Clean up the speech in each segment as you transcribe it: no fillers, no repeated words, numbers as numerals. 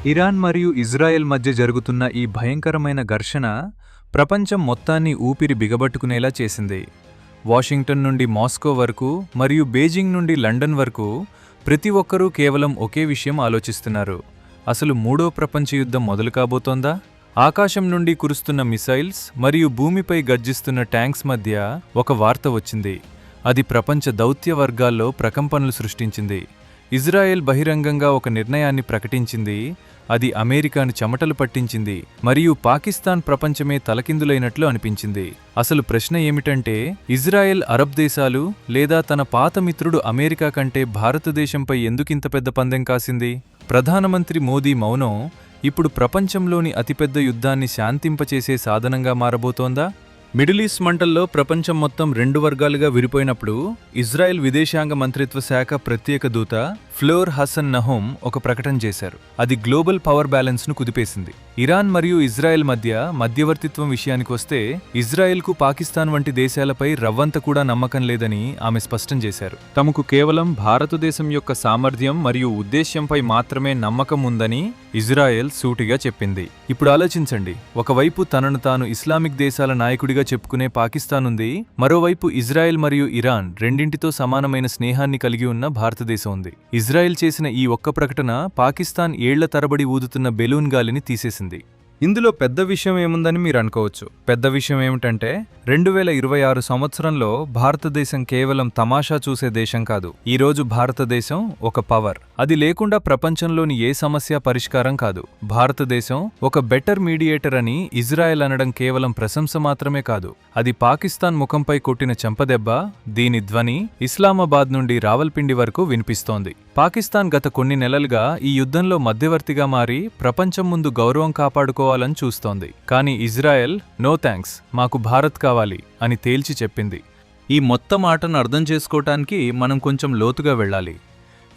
Iran మరియు Israel మధ్య జరుగుతున్న ఈ భయంకరమైన ఘర్షణ ప్రపంచం మొత్తాన్ని ఊపిరి బిగబట్టుకునేలా చేసింది. వాషింగ్టన్ నుండి మాస్కో వరకు మరియు బీజింగ్ నుండి లండన్ వరకు ప్రతి ఒక్కరూ కేవలం ఒకే విషయం ఆలోచిస్తున్నారు. అసలు మూడో ప్రపంచ యుద్ధం మొదలు కాబోతోందా? ఆకాశం నుండి కురుస్తున్న మిసైల్స్ మరియు భూమిపై గర్జిస్తున్న ట్యాంక్స్ మధ్య ఒక వార్త వచ్చింది. అది ప్రపంచ దౌత్య వర్గాల్లో ప్రకంపనలు సృష్టించింది. ఇజ్రాయెల్ బహిరంగంగా ఒక నిర్ణయాన్ని ప్రకటించింది. అది అమెరికాను చెమటలు పట్టించింది మరియు పాకిస్తాన్ ప్రపంచమే తలకిందులైనట్లు అనిపించింది. అసలు ప్రశ్న ఏమిటంటే, ఇజ్రాయెల్ అరబ్ దేశాలు లేదా తన పాత మిత్రుడు అమెరికా కంటే భారతదేశంపై ఎందుకింత పెద్ద పందెం కాసింది? ప్రధానమంత్రి మోదీ మౌనం ఇప్పుడు ప్రపంచంలోని అతిపెద్ద యుద్ధాన్ని శాంతింపచేసే సాధనంగా మారబోతోందా? మిడిల్ ఈస్ట్ మంటల్లో ప్రపంచం మొత్తం రెండు వర్గాలుగా విడిపోయినప్పుడు ఇజ్రాయెల్ విదేశాంగ మంత్రిత్వ శాఖ ప్రత్యేక దూత ఫ్లోర్ హసన్ నహోమ్ ఒక ప్రకటన చేశారు. అది గ్లోబల్ పవర్ బ్యాలెన్స్ను కుదిపేసింది. ఇరాన్ మరియు ఇజ్రాయెల్ మధ్య మధ్యవర్తిత్వం విషయానికి వస్తే ఇజ్రాయెల్కు పాకిస్తాన్ వంటి దేశాలపై రవ్వంత కూడా నమ్మకం లేదని ఆమె స్పష్టం చేశారు. తమకు కేవలం భారతదేశం యొక్క సామర్థ్యం మరియు ఉద్దేశ్యంపై మాత్రమే నమ్మకం ఉందని ఇజ్రాయెల్ సూటిగా చెప్పింది. ఇప్పుడు ఆలోచించండి, ఒకవైపు తనను తాను ఇస్లామిక్ దేశాల నాయకుడిగా చెప్పుకునే పాకిస్తాన్ ఉంది, మరోవైపు ఇజ్రాయెల్ మరియు ఇరాన్ రెండింటితో సమానమైన స్నేహాన్ని కలిగి ఉన్న భారతదేశం ఉంది. ఇజ్రాయెల్ చేసిన ఈ ఒక్క ప్రకటన పాకిస్తాన్ ఏళ్ల తరబడి ఊదుతున్న బెలూన్ గాలిని తీసేసింది. ఇందులో పెద్ద విషయం ఏముందని మీరు అనుకోవచ్చు. పెద్ద విషయం ఏమిటంటే 2026 సంవత్సరంలో భారతదేశం కేవలం తమాషా చూసే దేశం కాదు. ఈరోజు భారతదేశం ఒక పవర్. అది లేకుండా ప్రపంచంలోని ఏ సమస్య పరిష్కారం కాదు. భారతదేశం ఒక బెటర్ మీడియేటర్ అని ఇజ్రాయెల్ అనడం కేవలం ప్రశంస మాత్రమే కాదు, అది పాకిస్తాన్ ముఖంపై కొట్టిన చెంపదెబ్బ. దీని ధ్వని ఇస్లామాబాద్ నుండి రావల్పిండి వరకు వినిపిస్తోంది. పాకిస్తాన్ గత కొన్ని నెలలుగా ఈ యుద్ధంలో మధ్యవర్తిగా మారి ప్రపంచం ముందు గౌరవం కాపాడుకోవాలని చూస్తోంది. కానీ ఇజ్రాయెల్ నో థ్యాంక్స్, మాకు భారత్ కావాలి అని తేల్చి చెప్పింది. ఈ మొత్తం ఆటను అర్థం చేసుకోవటానికి మనం కొంచెం లోతుగా వెళ్ళాలి.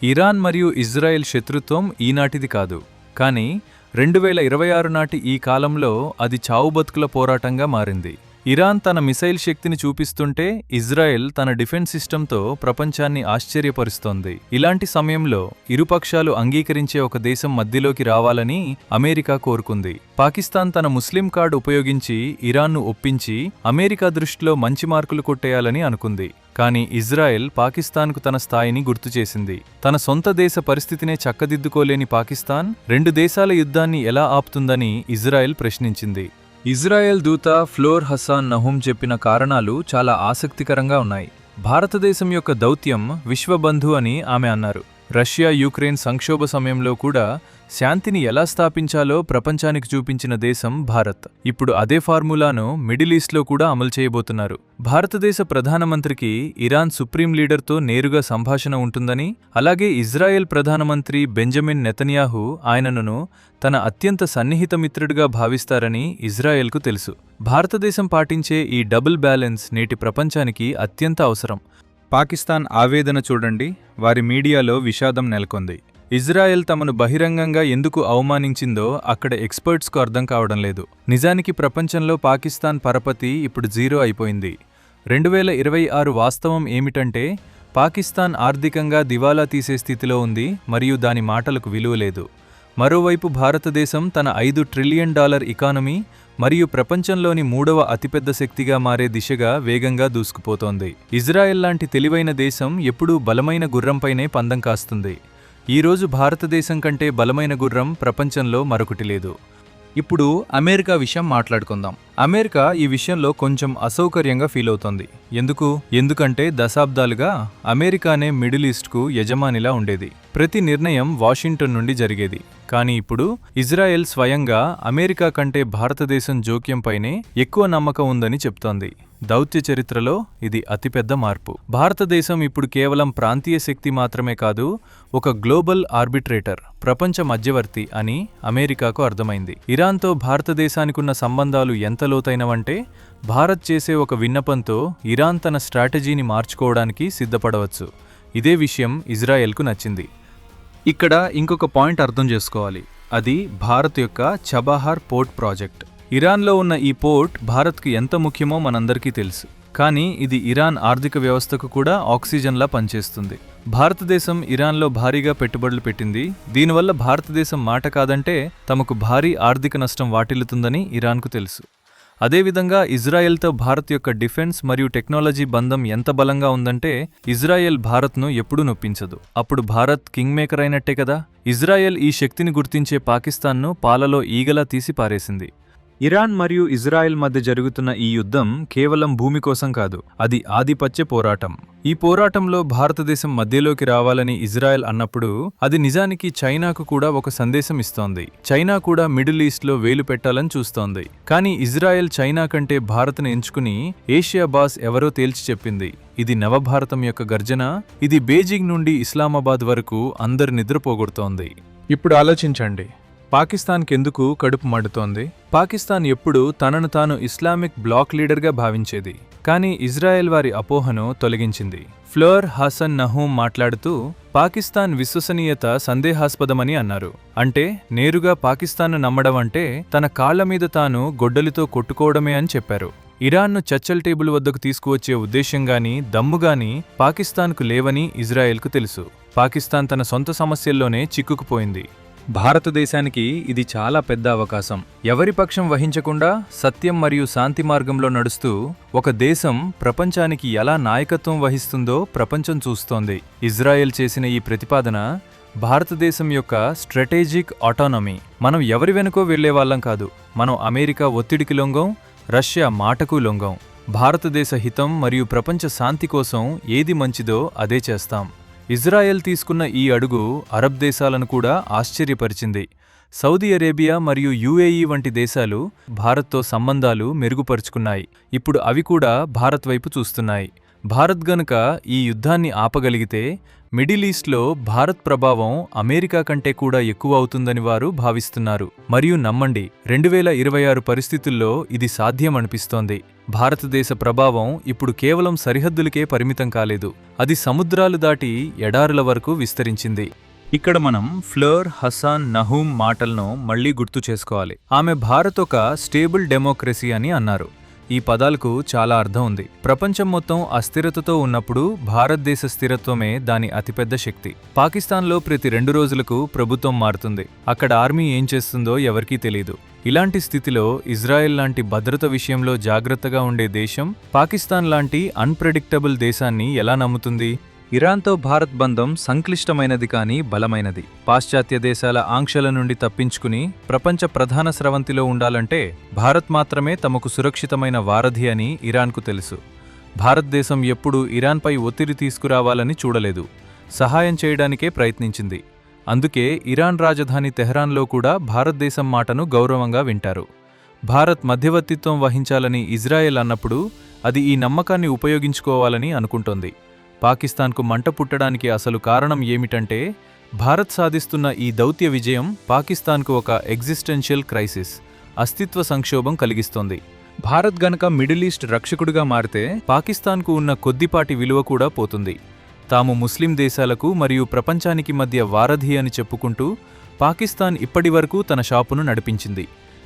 ఇరాన్ మరియు ఇజ్రాయెల్ శత్రుత్వం ఈనాటిది కాదు, కానీ 2026 నాటి ఈ కాలంలో అది చావుబతుకుల పోరాటంగా మారింది. ఇరాన్ తన మిసైల్ శక్తిని చూపిస్తుంటే ఇజ్రాయెల్ తన డిఫెన్స్ సిస్టంతో ప్రపంచాన్ని ఆశ్చర్యపరుస్తోంది. ఇలాంటి సమయంలో ఇరుపక్షాలు అంగీకరించే ఒక దేశం మధ్యలోకి రావాలని అమెరికా కోరుకుంది. పాకిస్తాన్ తన ముస్లిం కార్డు ఉపయోగించి ఇరాన్ను ఒప్పించి అమెరికా దృష్టిలో మంచి మార్కులు కొట్టేయాలని అనుకుంది. కానీ ఇజ్రాయెల్ పాకిస్తాన్కు తన స్థాయిని గుర్తుచేసింది. తన సొంత దేశ పరిస్థితినే చక్కదిద్దుకోలేని పాకిస్తాన్ రెండు దేశాల యుద్ధాన్ని ఎలా ఆపుతుందని ఇజ్రాయెల్ ప్రశ్నించింది. ఇజ్రాయెల్ దూత ఫ్లోర్ హసన్ నహోమ్ చెప్పిన కారణాలు చాలా ఆసక్తికరంగా ఉన్నాయి. భారతదేశం యొక్క దౌత్యం విశ్వబంధు అని ఆమె అన్నారు. రష్యా యుక్రెయిన్ సంక్షోభ సమయంలో కూడా శాంతిని ఎలా స్థాపించాలో ప్రపంచానికి చూపించిన దేశం భారత్. ఇప్పుడు అదే ఫార్ములాను మిడిల్ ఈస్ట్లో కూడా అమలు చేయబోతున్నారు. భారతదేశ ప్రధానమంత్రికి ఇరాన్ సుప్రీం లీడర్తో నేరుగా సంభాషణ ఉంటుందని, అలాగే ఇజ్రాయెల్ ప్రధానమంత్రి బెంజమిన్ నెతన్యాహు ఆయనను తన అత్యంత సన్నిహిత మిత్రుడిగా భావిస్తారని ఇజ్రాయెల్కు తెలుసు. భారతదేశం పాటించే ఈ డబుల్ బ్యాలెన్స్ నేటి ప్రపంచానికి అత్యంత అవసరం. పాకిస్తాన్ ఆవేదన చూడండి, వారి మీడియాలో విషాదం నెలకొంది. ఇజ్రాయెల్ తమను బహిరంగంగా ఎందుకు అవమానించిందో అక్కడ ఎక్స్పర్ట్స్కు అర్థం కావడం లేదు. నిజానికి ప్రపంచంలో పాకిస్తాన్ పరపతి ఇప్పుడు జీరో అయిపోయింది. 2026 వాస్తవం ఏమిటంటే పాకిస్తాన్ ఆర్థికంగా దివాలా తీసే స్థితిలో ఉంది మరియు దాని మాటలకు విలువ లేదు. మరోవైపు భారతదేశం తన $5 ట్రిలియన్ ఎకానమీ మరియు ప్రపంచంలోని మూడవ అతిపెద్ద శక్తిగా మారే దిశగా వేగంగా దూసుకుపోతోంది. ఇజ్రాయెల్ లాంటి తెలివైన దేశం ఎప్పుడూ బలమైన గుర్రంపైనే పందెం కాస్తుంది. ఈరోజు భారతదేశం కంటే బలమైన గుర్రం ప్రపంచంలో మరొకటి లేదు. ఇప్పుడు అమెరికా విషయం మాట్లాడుకుందాం. అమెరికా ఈ విషయంలో కొంచెం అసౌకర్యంగా ఫీల్ అవుతోంది. ఎందుకంటే దశాబ్దాలుగా అమెరికానే మిడిల్ ఈస్ట్కు యజమానిలా ఉండేది. ప్రతి నిర్ణయం వాషింగ్టన్ నుండి జరిగేది. కానీ ఇప్పుడు ఇజ్రాయెల్ స్వయంగా అమెరికా కంటే భారతదేశం జోక్యంపైనే ఎక్కువ నమ్మకం ఉందని చెప్తోంది. దౌత్య చరిత్రలో ఇది అతిపెద్ద మార్పు. భారతదేశం ఇప్పుడు కేవలం ప్రాంతీయ శక్తి మాత్రమే కాదు, ఒక గ్లోబల్ ఆర్బిట్రేటర్, ప్రపంచ మధ్యవర్తి అని అమెరికాకు అర్థమైంది. ఇరాన్తో భారతదేశానికున్న సంబంధాలు ఎంత లోతైనవంటే భారత్ చేసే ఒక విన్నపంతో ఇరాన్ తన స్ట్రాటజీని మార్చుకోవడానికి సిద్ధపడవచ్చు. ఇదే విషయం ఇజ్రాయెల్కు నచ్చింది. ఇక్కడ ఇంకొక పాయింట్ అర్థం చేసుకోవాలి. అది భారత్ యొక్క చబహార్ పోర్ట్ ప్రాజెక్ట్. ఇరాన్లో ఉన్న ఈ పోర్ట్ భారత్కు ఎంత ముఖ్యమో మనందరికీ తెలుసు. కానీ ఇది ఇరాన్ ఆర్థిక వ్యవస్థకు కూడా ఆక్సిజన్లా పనిచేస్తుంది. భారతదేశం ఇరాన్లో భారీగా పెట్టుబడులు పెట్టింది. దీనివల్ల భారతదేశం మాట కాదంటే తమకు భారీ ఆర్థిక నష్టం వాటిల్లుతుందని ఇరాన్కు తెలుసు. అదేవిధంగా ఇజ్రాయెల్తో భారత్ యొక్క డిఫెన్స్ మరియు టెక్నాలజీ బంధం ఎంత బలంగా ఉందంటే ఇజ్రాయెల్ భారత్ను ఎప్పుడూ నొప్పించదు. అప్పుడు భారత్ కింగ్ మేకర్ అయినట్టే కదా. ఇజ్రాయెల్ ఈ శక్తిని గుర్తించే పాకిస్తాన్ను పాలలో ఈగలా తీసి పారేసింది. ఇరాన్ మరియు ఇజ్రాయెల్ మధ్య జరుగుతున్న ఈ యుద్ధం కేవలం భూమి కోసం కాదు, అది ఆధిపత్య పోరాటం. ఈ పోరాటంలో భారతదేశం మధ్యలోకి రావాలని ఇజ్రాయెల్ అన్నప్పుడు అది నిజానికి చైనాకు కూడా ఒక సందేశం ఇస్తోంది. చైనా కూడా మిడిల్ ఈస్ట్లో వేలు పెట్టాలని చూస్తోంది. కానీ ఇజ్రాయెల్ చైనా కంటే భారత్ను ఎంచుకుని ఏషియా బాస్ ఎవరో తేల్చి చెప్పింది. ఇది నవభారతం యొక్క గర్జన. ఇది బీజింగ్ నుండి ఇస్లామాబాద్ వరకు అందరి నిద్రపోగొడుతోంది. ఇప్పుడు ఆలోచించండి, పాకిస్తాన్కెందుకు కడుపు మండుతోంది? పాకిస్తాన్ ఎప్పుడూ తనను తాను ఇస్లామిక్ బ్లాక్ లీడర్గా భావించేది. కానీ ఇజ్రాయెల్ వారి అపోహను తొలగించింది. ఫ్లోర్ హసన్ నహూమ్ మాట్లాడుతూ పాకిస్తాన్ విశ్వసనీయత సందేహాస్పదమని అన్నారు. అంటే నేరుగా పాకిస్తాన్ను నమ్మడం అంటే తన కాళ్ల మీద తాను గొడ్డలితో కొట్టుకోవడమే అని చెప్పారు. ఇరాన్ను చర్చల టేబుల్ వద్దకు తీసుకువచ్చే ఉద్దేశ్యంగానీ దమ్ముగానీ పాకిస్తాన్కు లేవని ఇజ్రాయెల్కు తెలుసు. పాకిస్తాన్ తన సొంత సమస్యల్లోనే చిక్కుకుపోయింది. భారతదేశానికి ఇది చాలా పెద్ద అవకాశం. ఎవరి పక్షం వహించకుండా సత్యం మరియు శాంతి మార్గంలో నడుస్తూ ఒక దేశం ప్రపంచానికి ఎలా నాయకత్వం వహిస్తుందో ప్రపంచం చూస్తోంది. ఇజ్రాయెల్ చేసిన ఈ ప్రతిపాదన భారతదేశం యొక్క స్ట్రాటజిక్ ఆటోనమీ. మనం ఎవరి వెనుకో వెళ్లేవాళ్లం కాదు. మనం అమెరికా ఒత్తిడికి లొంగం, రష్యా మాటకు లొంగం. భారతదేశ హితం మరియు ప్రపంచ శాంతి కోసం ఏది మంచిదో అదే చేస్తాం. ఇజ్రాయెల్ తీసుకున్న ఈ అడుగు అరబ్ దేశాలను కూడా ఆశ్చర్యపరిచింది. సౌదీ అరేబియా మరియు యుఏఈ వంటి దేశాలు భారత్తో సంబంధాలు మెరుగుపరుచుకున్నాయి. ఇప్పుడు అవి కూడా భారత్ వైపు చూస్తున్నాయి. భారత్ గనుక ఈ యుద్ధాన్ని ఆపగలిగితే మిడిల్ ఈస్ట్లో భారత్ ప్రభావం అమెరికా కంటే కూడా ఎక్కువ అవుతుందని వారు భావిస్తున్నారు. మరియు నమ్మండి, 2026 పరిస్థితుల్లో ఇది సాధ్యమనిపిస్తోంది. భారతదేశ ప్రభావం ఇప్పుడు కేవలం సరిహద్దులకే పరిమితం కాలేదు, అది సముద్రాలు దాటి ఎడారుల వరకు విస్తరించింది. ఇక్కడ మనం ఫ్లోర్ హసన్ నహూమ్ మాటలను మళ్లీ గుర్తు చేసుకోవాలి. ఆమె భారత్ ఒక స్టేబుల్ డెమోక్రసీ అని అన్నారు. ఈ పదాలకు చాలా అర్థం ఉంది. ప్రపంచం మొత్తం అస్థిరతతో ఉన్నప్పుడు భారతదేశ స్థిరత్వమే దాని అతిపెద్ద శక్తి. పాకిస్తాన్లో ప్రతి 2 రోజులకు ప్రభుత్వం మారుతుంది. అక్కడ ఆర్మీ ఏం చేస్తుందో ఎవరికీ తెలీదు. ఇలాంటి స్థితిలో ఇజ్రాయెల్ లాంటి భద్రత విషయంలో జాగ్రత్తగా ఉండే దేశం పాకిస్తాన్ లాంటి అన్ప్రెడిక్టబుల్ దేశాన్ని ఎలా నమ్ముతుంది? ఇరాన్తో భారత్ బంధం సంక్లిష్టమైనది కానీ బలమైనది. పాశ్చాత్య దేశాల ఆంక్షల నుండి తప్పించుకుని ప్రపంచ ప్రధాన స్రవంతిలో ఉండాలంటే భారత్ మాత్రమే తమకు సురక్షితమైన వారధి అని ఇరాన్కు తెలుసు. భారతదేశం ఎప్పుడూ ఇరాన్పై ఒత్తిడి తీసుకురావాలని చూడలేదు, సహాయం చేయడానికే ప్రయత్నించింది. అందుకే ఇరాన్ రాజధాని తెహ్రాన్లో కూడా భారతదేశం మాటను గౌరవంగా వింటారు. భారత్ మధ్యవర్తిత్వం వహించాలని ఇజ్రాయెల్ అన్నప్పుడు అది ఈ నమ్మకాన్ని ఉపయోగించుకోవాలని అనుకుంటోంది. పాకిస్తాన్కు మంట పుట్టడానికి అసలు కారణం ఏమిటంటే భారత్ సాధిస్తున్న ఈ దౌత్య విజయం పాకిస్తాన్కు ఒక ఎగ్జిస్టెన్షియల్ క్రైసిస్, అస్తిత్వ సంక్షోభం కలిగిస్తోంది. భారత్ గనక మిడిల్ ఈస్ట్ రక్షకుడిగా మారితే పాకిస్తాన్కు ఉన్న కొద్దిపాటి విలువ కూడా పోతుంది. తాము ముస్లిం దేశాలకు మరియు ప్రపంచానికి మధ్య వారధి అని చెప్పుకుంటూ పాకిస్తాన్ ఇప్పటివరకు తన షాపును నడిపించింది.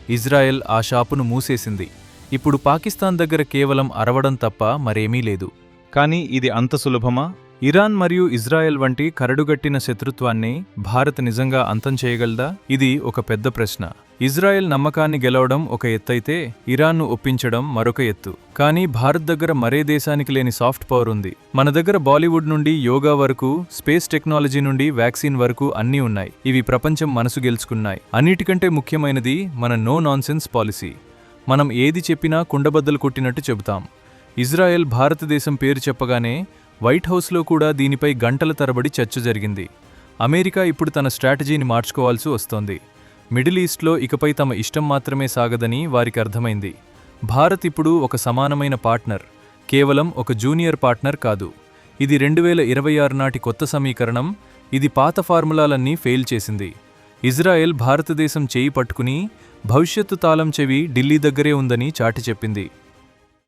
ఇజ్రాయెల్ ఆ షాపును మూసేసింది. ఇప్పుడు పాకిస్తాన్ దగ్గర కేవలం అరవడం తప్ప మరేమీ లేదు. కానీ ఇది అంత సులభమా? ఇరాన్ మరియు ఇజ్రాయెల్ వంటి కరడుగట్టిన శత్రుత్వాన్ని భారత్ నిజంగా అంతం చేయగలదా? ఇది ఒక పెద్ద ప్రశ్న. ఇజ్రాయెల్ నమ్మకాన్ని గెలవడం ఒక ఎత్తైతే ఇరాన్ను ఒప్పించడం మరొక ఎత్తు. కానీ భారత్ దగ్గర మరే దేశానికి లేని సాఫ్ట్ పవర్ ఉంది. మన దగ్గర బాలీవుడ్ నుండి యోగా వరకు, స్పేస్ టెక్నాలజీ నుండి వ్యాక్సిన్ వరకు అన్నీ ఉన్నాయి. ఇవి ప్రపంచం మనసు గెలుచుకున్నాయి. అన్నిటికంటే ముఖ్యమైనది మన నో నాన్సెన్స్ పాలసీ. మనం ఏది చెప్పినా కుండబద్దలు కొట్టినట్టు చెబుతాం. ఇజ్రాయెల్ భారతదేశం పేరు చెప్పగానే వైట్ హౌస్లో కూడా దీనిపై గంటల తరబడి చర్చ జరిగింది. అమెరికా ఇప్పుడు తన స్ట్రాటజీని మార్చుకోవాల్సి వస్తోంది. మిడిల్ ఈస్ట్లో ఇకపై తమ ఇష్టం మాత్రమే సాగదని వారికి అర్థమైంది. భారత్ ఇప్పుడు ఒక సమానమైన పార్ట్నర్, కేవలం ఒక జూనియర్ పార్ట్నర్ కాదు. ఇది 2026 నాటి కొత్త సమీకరణం. ఇది పాత ఫార్ములాలన్నీ ఫెయిల్ చేసింది. ఇజ్రాయెల్ భారతదేశం చేయి పట్టుకుని భవిష్యత్తు తాళం చెవి ఢిల్లీ దగ్గరే ఉందని చాటి చెప్పింది.